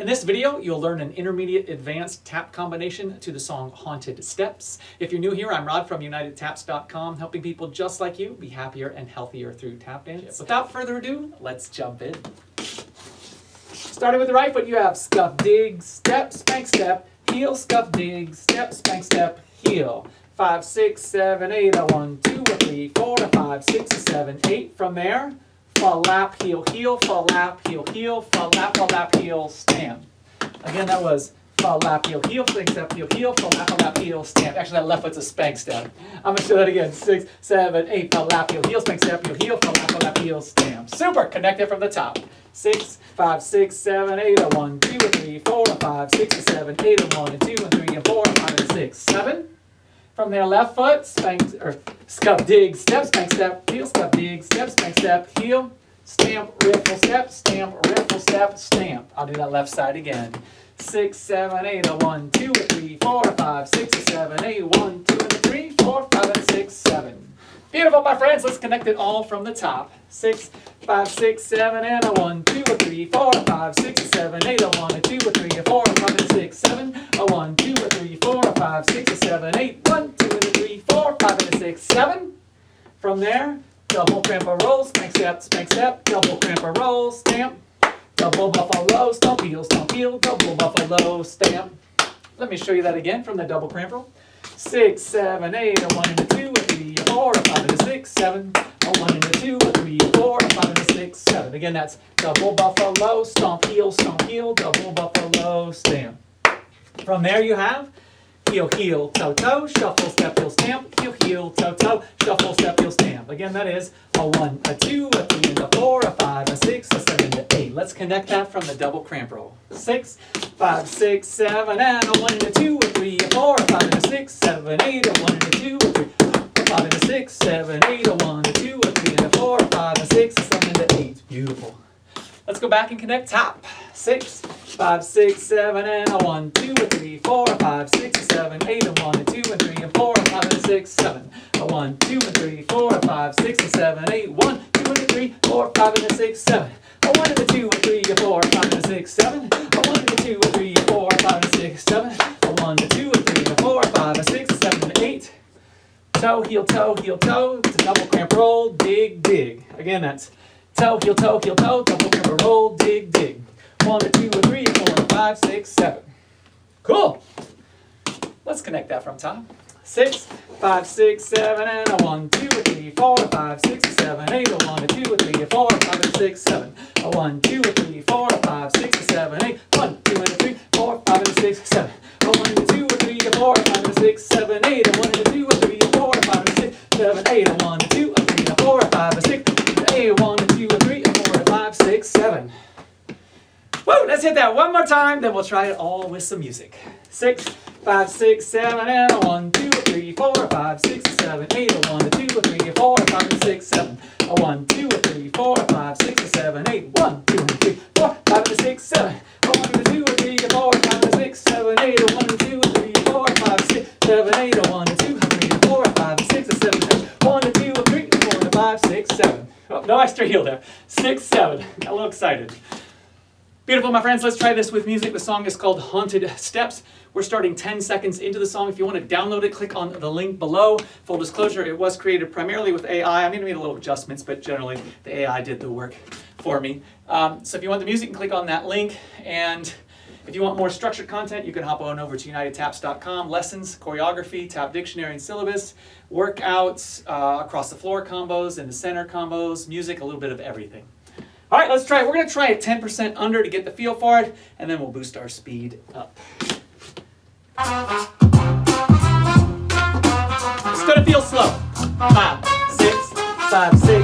In this video, you'll learn an intermediate advanced tap combination to the song Haunted Steps. If you're new here, I'm Rod from UnitedTaps.com, helping people just like you be happier and healthier through tap dance. Without further ado, let's jump in. Starting with the right foot, you have scuff, dig, step, spank, step, heel, scuff, dig, step, spank, step, heel. 5, 6, 7, 8, a 1, 2, a 3, 4, a 5, 6, a 7, 8. From there, fall, lap, heel, heel, fall, lap, heel, heel, fall, lap, heel, stamp. Again, that was fall, lap, heel, heel, spank, step, heel, heel, fall, lap, heel, stamp. Actually, that left foot's a spank step. I'm going to do that again. 6, 7, 8, fall, lap, heel, spank, step, heel, fall, lap, heel, stamp. Super. Connect it from the top. 6, 5, 6, 7, 8, a 1, 2, a 3, 4, a 5, 6, a 7, 8, a 1, a 2, a 3, a 4, a 5, a 6, 7. From there, left foot, spank, or scuff, dig, step, spank, step, heel, scuff, dig, step, spank, step, heel, stamp, riffle, step, stamp, riffle, step, stamp. I'll do that left side again. 6, 7, 8, a 1, 2, a 3, 4, a 5, 6, a 7, 8, 1, 2, and a 3, 4, 5, and a 6, 7. Beautiful, my friends. Let's connect it all from the top. 6, 5, 6, 7, and a 1, 2, a 3, 4, a 5, 6, a 7, 8, a 1, a 2, a 3, a 4, a 5, and a 6, 7. A 1, 2, a 3, 4, a 5, 6, a 7, 8, 1, 2, and a 3, 4, 5, and a 6, 7. From there, double cramper roll, spank, step, double cramper roll, stamp. Double buffalo, stomp, heel, double buffalo, stamp. Let me show you that again from the double cramp roll. 6, 7, 8, a 1 and a 2, a 3, a 4, a 5 and a 6, 7. A 1 and a 2, a 3, a 4, a 5 and a 6, 7. Again, that's double buffalo, stomp, heel, double buffalo, stamp. From there you have heel, heel, toe, toe, shuffle, step, heel, stamp, heel, heel, toe, toe, shuffle, step, heel, stamp. Again, that is a 1, a 2, a 3, and a 4, a 5, a 6, a 7, and a 8. Let's connect that from the double cramp roll. 6, 5, 6, 7, and a 1 and a 2, a 3, a 4, a 5, and a 6, 7, 8, a 1 and a 2, a 3, a 5, and a 6, 7, 8, a 1, a 2, a 3, and a 4, a 5, a 6, a 7, and a 8. Beautiful. Let's go back and connect top. 6, 5, 6, 7, and a 1, 2, a 3, 4, a 5, 6, a 7, 8, a 1, a 2, a 3, a 4, a 5, and a 6, 7. A 1, 2, a 3, 4, a 5, 6, a 7, 8, 1, 2, and a 3, 4, 5, and a 6, 7. A 1 and a 2, a 3, a 4, a 5, and a 6, 7. A 1 and a 2, a 3, a 4, a 5, and a 6, 7. A 1, a 2, a 3, a 4, a 5, a 6, a 7, and 8. Toe, heel, toe, heel, toe. It's a double cramp roll, dig, dig. Again, that's toe, heel, double cramp roll, dig, dig. 1, a 2, a 3, a 4, a 5, 6, 7. Cool. Let's connect that from top. 6, 5, 6, 7, and a 1, 2, a 3, 4, a 5, 6, a 7, 8, a 1, a 2, a 3, a 4, a 5, and a 6, 7. A 1, 2, a 3, 4, a 5, 6, a 7, 8, 1, 2, and a 3, 4, 5, and a 6, 7. A 1 and a 2, a 3, a 4, a 5, and a 6, 7, 8, a 1 and a 2, a 3, a 4, a 5, and a 6, 7, 8, a 1, a 2, a 3, a 4, a 5, a 6, 8, a 1, a 2, a 3, a 4, a 5, 6, 7. Woo! Let's hit that one more time, then we'll try it all with some music. 6, 5, 6, 7, and a 1, 2, a 3, 4, a 5, 6, a 7, 8, a 1, a 2, a 3, a 4, a 5, and a 6, 7. A 1, 2, a 3, 4, a 5, 6, a 7, 8, 1, 2, and a 3, 4, 5, and a 6, 7. A 1 and a 2, a 3, a 4, a 5, and a 6, 7, 8, a 1, a 2, a 3, a 4, a 5, 6, 7, 8, a 1, a 2, a 3, a 4, a 5, a 6, a 7, 8, 1, a 2, a 3, a 4, a 5, 6, 7. Oh, no extra heel there. 6, 7. Got a little excited. Beautiful, my friends. Let's try this with music. The song is called Haunted Steps. We're starting 10 seconds into the song. If you want to download it, click on the link below. Full disclosure, it was created primarily with AI. I'm going to make a little adjustments, but generally the AI did the work for me. So if you want the music, you can click on that link. And if you want more structured content, you can hop on over to UnitedTaps.com. Lessons, choreography, tap dictionary and syllabus, workouts, across the floor combos, in the center combos, music, a little bit of everything. All right, let's try it. We're going to try it 10% under to get the feel for it, and then we'll boost our speed up. It's going to feel slow. 5, 6, 5, 6, 7, 8.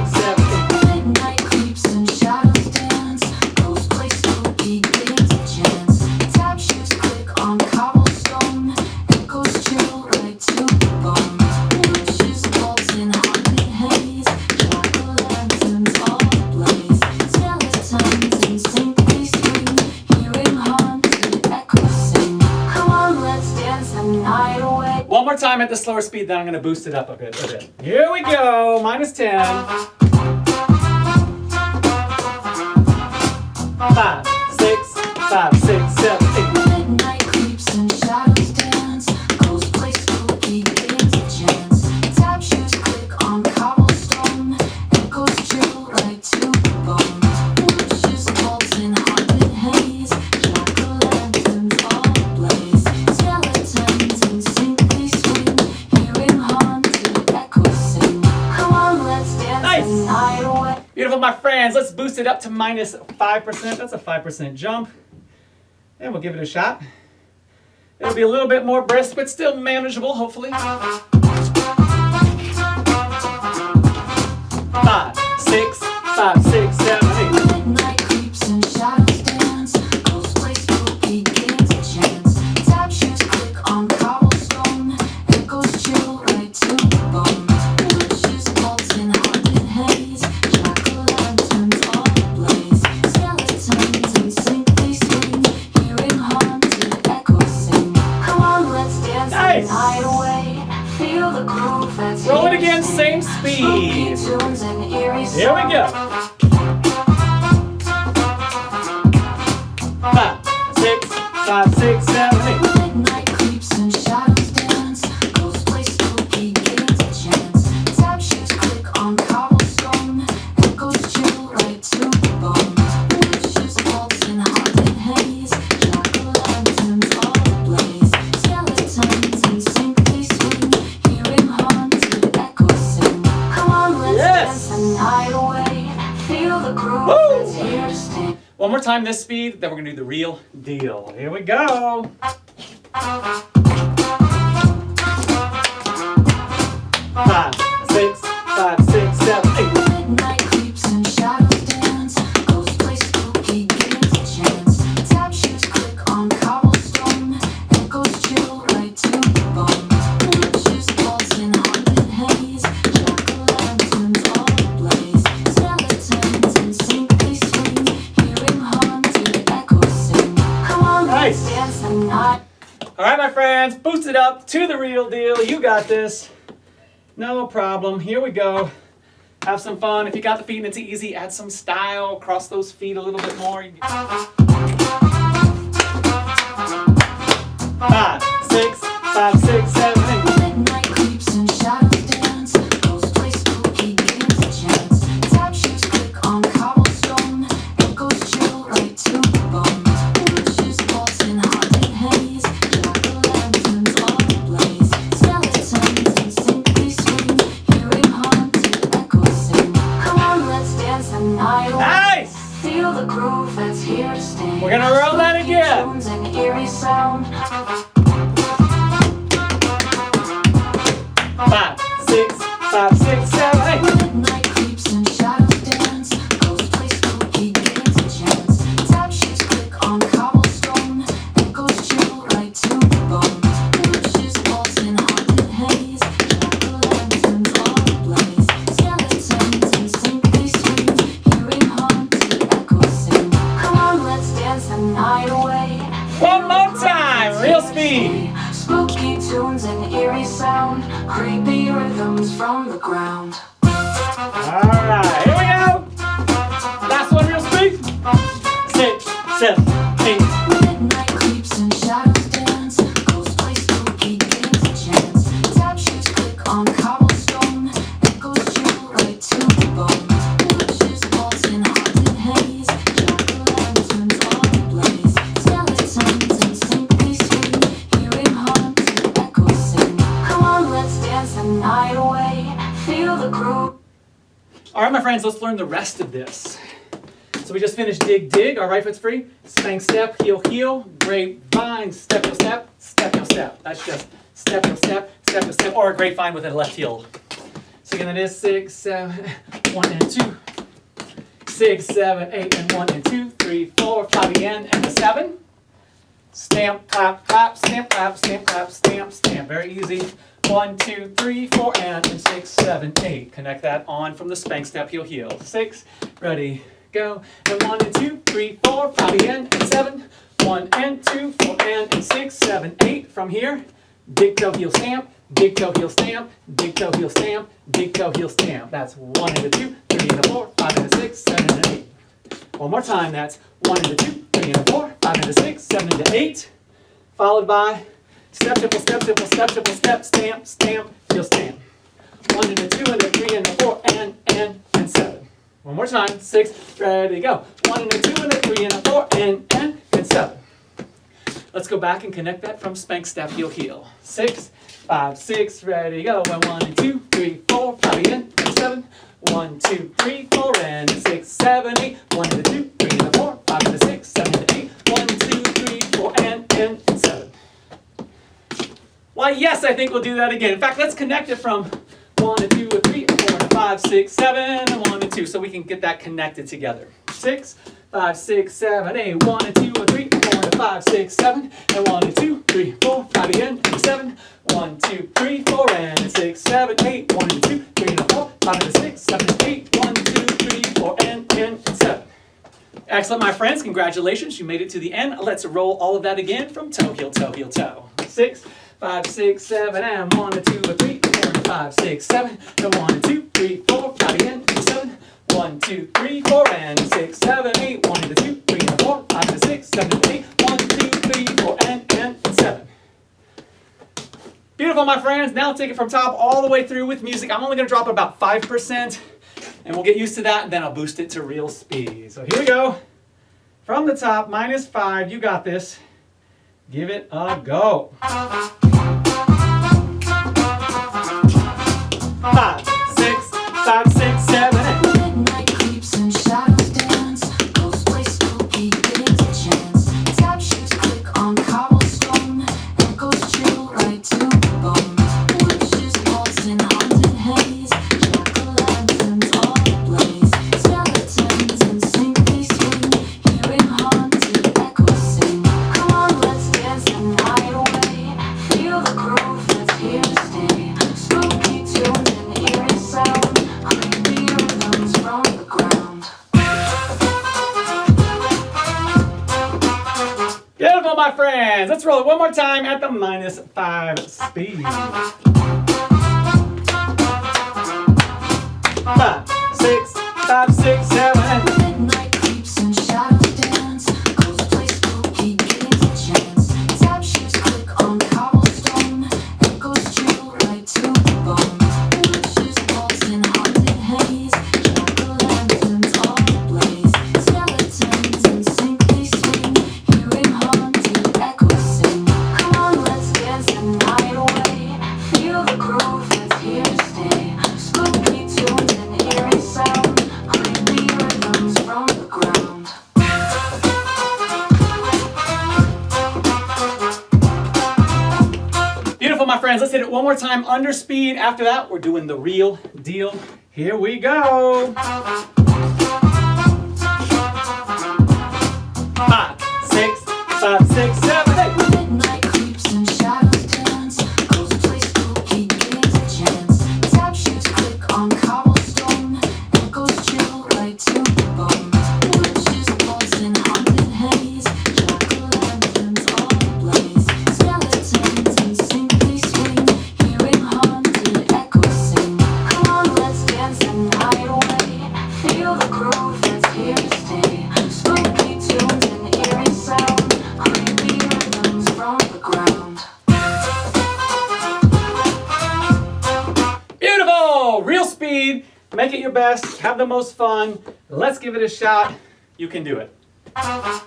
Midnight creeps and shadows dance. Ghost play spooky games of chance. Tap shoes click on cobblestone. Echoes chill right to the bone. Witches vault in haunted haze. Jack-o'-lanterns all ablaze. Skeletons instinctively scream. Hearing haunted echoes sing. Come on, let's dance the night away. One more time at the slower speed, then I'm going to boost it up a bit. Here we go. -10. 5, 6, 5, 6, 7, 8. Midnight creeps and shadows dance. Ghost play spooky games of chance. Tap shoes click on cobblestone. Echoes chill right to the bone. Witches waltz in haunted haze. Jack-o'-lanterns all ablaze. Skeletons in sync they swing. Hearing haunted echoes sing. Come on, let's dance Nice. the night away. Beautiful, my friends. Let's boost it up to minus 5%. That's a 5% jump. And we'll give it a shot. It'll be a little bit more brisk, but still manageable, hopefully. 5, 6, 5, 6, 7, 8. Midnight creeps and shadows dance. Ghosts play spooky games of chance. Tap shoes click on cobblestone. Echoes chill right to the bone. Witches waltz in haunted haze. Jack-o'-lanterns all ablaze. Skeletons in sync they swing. Hearing haunted echoes sing. Come on, let's dance Nice. the night away. Feel the groove that's Roll it here to again, stay. same Spooky speed. tunes and eerie Here we sounds. go. 5, 6, 5, 6, 7, 8. Midnight creeps and shadows dance. Ghosts play spooky games of chance. Tap shoes click on cobblestone. Echoes chill right to the bone. Witches waltz in haunted haze. Jack-o'-lanterns all ablaze. Skeletons in sync they swing. Hearing haunted echoes sing. Come on, let's Yes. dance the night away. Feel the groove Woo. that's here to stay. One more time this speed, then we're gonna do the real deal. Here we go. 5, 6, 5, 6, 7, 8. Midnight creeps and shadows dance. Ghosts play spooky games of chance. Tap shoes click on cobblestone. Echoes chill right to the bone. Witches waltz in haunted haze. Jack-o'-lanterns all ablaze. Skeletons in sync they swing. Hearing haunted echoes sing. Come on, Nice. let's dance the night. All right, my friends, boost it up to the real deal. You got this. No problem. Here we go. Have some fun. If you got the feet and it's easy, add some style. Cross those feet a little bit more. 5, 6, 5, 6, 7, 8. Midnight creeps and shadows dance. Ghosts play spooky games of chance. Tap shoes click on cobblestone. Echoes chill right to the bone. Witches waltz in haunted haze. Jack-o'-lanterns all ablaze. Skeletons in sync they swing. Hearing haunted echoes sing. Come on, let's dance the night away. Nice! Feel the groove that's here to stay. We're gonna roll that again. Tunes and eerie sound. 5, 6, 5, 6, 7, 8. Midnight creeps and shadows dance. Ghosts play spooky games of chance. Tap shoes click on cobblestone. Echoes chill right to the bone. Witches waltz in haunted haze. Jack-o'-lanterns all ablaze. Skeletons in sync they swing. Hearing haunted echoes sing. Come on, let's dance the night away. One more time, real speed. Spooky tunes and eerie sound. Creepy rhythms from the ground. All right, here we go. Last one, real speed. 6, 7, 8. Midnight creeps and shadows dance. Ghosts play spooky games of chance. Tap shoes click on cobblestone. Echoes chill right to the bone. Witches waltz in haunted haze. Jack-o'-lanterns all ablaze. Skeletons in sync they swing. Hearing haunted echoes sing. Come on, let's dance the night away. Feel the groove. All right, my friends, let's learn the rest of this. So we just finished dig, dig, our right foot's free. Spank, step, heel, heel, grapevine, step, heel, step, step, heel, step. That's just step, heel, step, step, heel, step, or a grapevine with a left heel. So again, that is 6, 7, 1 and 2. 6, 7, 8, and 1 and 2, 3, 4, 5 again, and the 7. Stamp, clap, clap, stamp, clap, stamp, clap, stamp, stamp. Very easy. 1, 2, 3, 4, and 6, 7, 8. Connect that on from the spank, step, heel, heel. 6, ready, go. And 1 and 2, 3, 4, 5 again, and 7. 1 and 2, 4 and 6, 7, 8. From here, big toe, heel, stamp, big toe, heel, stamp, big toe, heel, stamp, big toe, heel, stamp. That's 1 and a 2, 3 and a 4, 5 and a 6, 7 and an 8. One more time, that's 1 and a 2, 3 and a 4, 5 and a 6, 7 and a 8, followed by step, triple, step, triple, step, triple, step, stamp, stamp, heel stamp. 1 and a 2 and a 3 and a 4, and 7. One more time, 6, ready, go. 1 and a 2 and a 3 and a 4, and 7. Let's go back and connect that from spank, step, heel, heel. 6, 5, 6, ready, go. And 1 and 2, 3, 4, 5 again, and 7. 1, 2, 3, 4, and 6, 7, 8. 1 and a 2, 3 and a 4, 5 and a 6, 7 and 8. 1, 2, 3, 4, and 7. Why, yes, I think we'll do that again. In fact, let's connect it from 1 and 2 and 3 and 4 and 5, 6, 7, and 1 and 2, so we can get that connected together. 6, 5, 6, 7, 8. 1 and 2 and 3 and 4 and 5, 6, 7, and 1 and 2, 3, 4, 5 again, and 7. 1, 2, 3, 4, and 6, 7, 8. 1 and 2, 3 and 4, 5 and 6, 7 and 8. 1, 2, 3, 4, and 7. Excellent, my friends. Congratulations, you made it to the end. Let's roll all of that again from toe, heel, toe, heel, toe. 6, 5, 6, 7, and 1 and 2 and 3 and 4 and 5, 6, 7, and 1 and 2, 3, 4, 5 again, and 7. 1, 2, 3, 4, and 6, 7, 8. 1 and 2, 3 and 4, 5 and 6, 7 and 8. 1, 2, 3, 4, and 7. Beautiful, my friends. Now take it from top all the way through with music. I'm only going to drop about 5%, and we'll get used to that, and then I'll boost it to real speed. So here we go. From the top, -5. You got this. Give it a go. 5, 6, 5, 6, 7, 8. Midnight creeps and shadows dance. Ghost play spooky, games a chance. Tap shoes click on cobblestone. Echoes chill right to the bone. Witches waltz in haunted haze. Jack-o'-lanterns all ablaze. Skeletons in sync they swing. Hearing haunted echoes sing. Come on, let's dance the night away. Feel the groove that's here to stay. Spooky tunes and eerie sound. Creepy rhythms from the ground. Beautiful, my friends. Let's roll it one more time at the -5 speed. 5, 6, 5, 6, 7, 8. Midnight creeps and shadows dance. Ghosts play spooky games a chance. Tap shoes click on cobblestone. Echoes chill right to the bone. Witches waltz in haunted haze. Jack-o'-lanterns all ablaze. Skeletons in sync they swing. Hearing haunted echoes sing. Come on, let's dance the night away. Feel the groove that's here to stay. Spooky tunes and eerie sound. Creepy rhythms from the ground. Beautiful, my friends. Let's hit it one more time under speed. After that, we're doing the real deal. Here we go. 5, 6, 5, 6, 7, 8. Midnight creeps and shadows dance. Ghosts play spooky games a chance. Tap shoes click on cobblestone. Echoes chill right to the bone. Witches waltz in haunted haze. Jack-o'-lanterns all ablaze. Skeletons in sync they swing. Hearing haunted echoes sing. Come on, let's dance the night away. Feel the groove that's here to stay. Spooky tunes and eerie sound. Creepy rhythms from the ground. Beautiful. Real speed. Make it your best. Have the most fun. Let's give it a shot. You can do it. 5,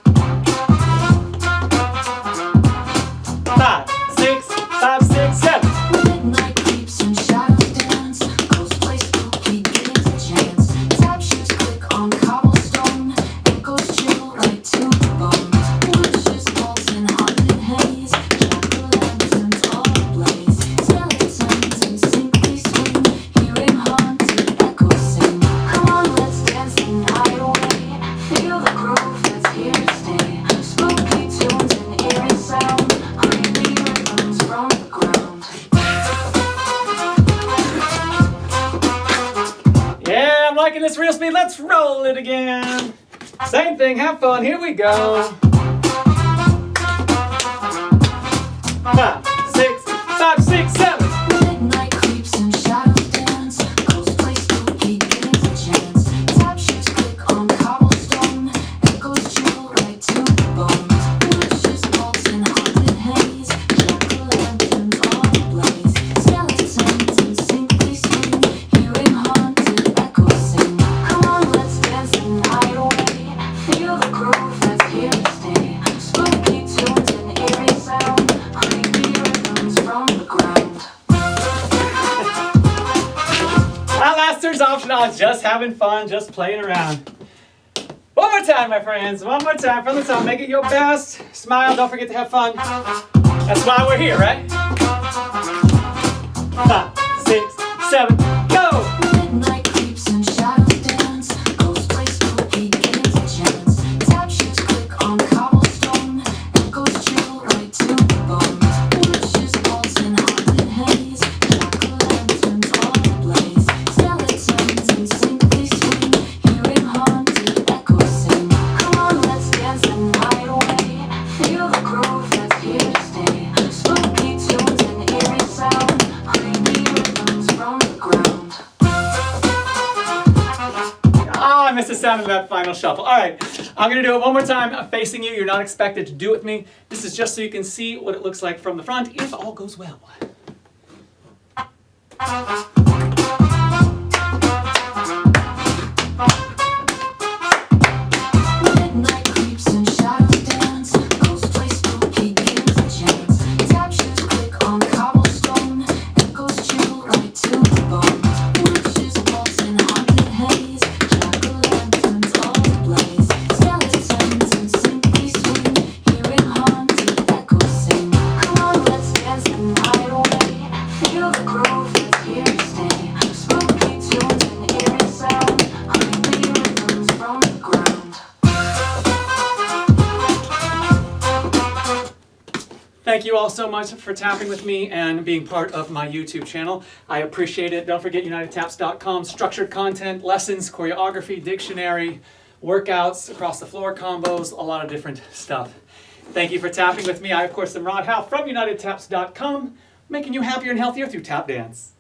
6, 5, 6, 7. Midnight creeps and shadows dance. Ghosts play spooky games a chance. Tap shoes click on cobblestone. Echoes chill right to the bone. Witches waltz in haunted haze. Jack-o'-lanterns all ablaze. Skeletons in sync they swing. Hearing haunted echoes sing. Come on, let's dance the night away. Feel the groove that's here to stay. Spooky tunes and eerie sound. Creepy rhythms from the ground. Yeah, I'm liking this real speed. Let's roll it again. Same thing. Have fun. Here we go. 5, 6, 5, 6, 7. Midnight creeps and shadows dance. Ghosts play spooky games a chance. Tap shoes click on cobblestone. is optional, just having fun, just playing around. One more time, my friends. One more time from the top. Make it your best. Smile. Don't forget to have fun. That's why we're here, right? 5, 6, 7, go! Midnight creeps and shadows dance. Ghost plays spooky games of chance. Tap shoes click on cobblestone. Echoes chill right to the bone. Witches waltz in haunted haze. Jack-o'-lanterns all ablaze. Skeletons in sync they swing. Hearing haunted echoes sing. Come on, let's dance the night away. Feel the groove that's here to stay. Spooky tunes and eerie sound. Creepy rhythms from the ground. Ah, I missed the sound of that final shuffle. All right, I'm gonna do it one more time. I'm facing you. You're not expected to do it with me. This is just so you can see what it looks like from the front if all goes well. Midnight creeps and shadows dance. Ghosts play spooky games of chance. Tap shoes click on cobblestone. Echoes chill right to the bone. Witches waltz in haunted haze. Jack-o'-lanterns all ablaze. Skeletons in sync they swing. Hearing haunted echoes sing. Come on, let's dance the night away. Feel the groove that's here to stay. Spooky tunes and eerie sound. Creepy rhythms from the ground. Thank you all so much for tapping with me and being part of my YouTube channel. I appreciate it. Don't forget UnitedTaps.com, structured content, lessons, choreography, dictionary, workouts, across the floor combos, a lot of different stuff. Thank you for tapping with me. I, of course, am Rod Howe from UnitedTaps.com, making you happier and healthier through tap dance.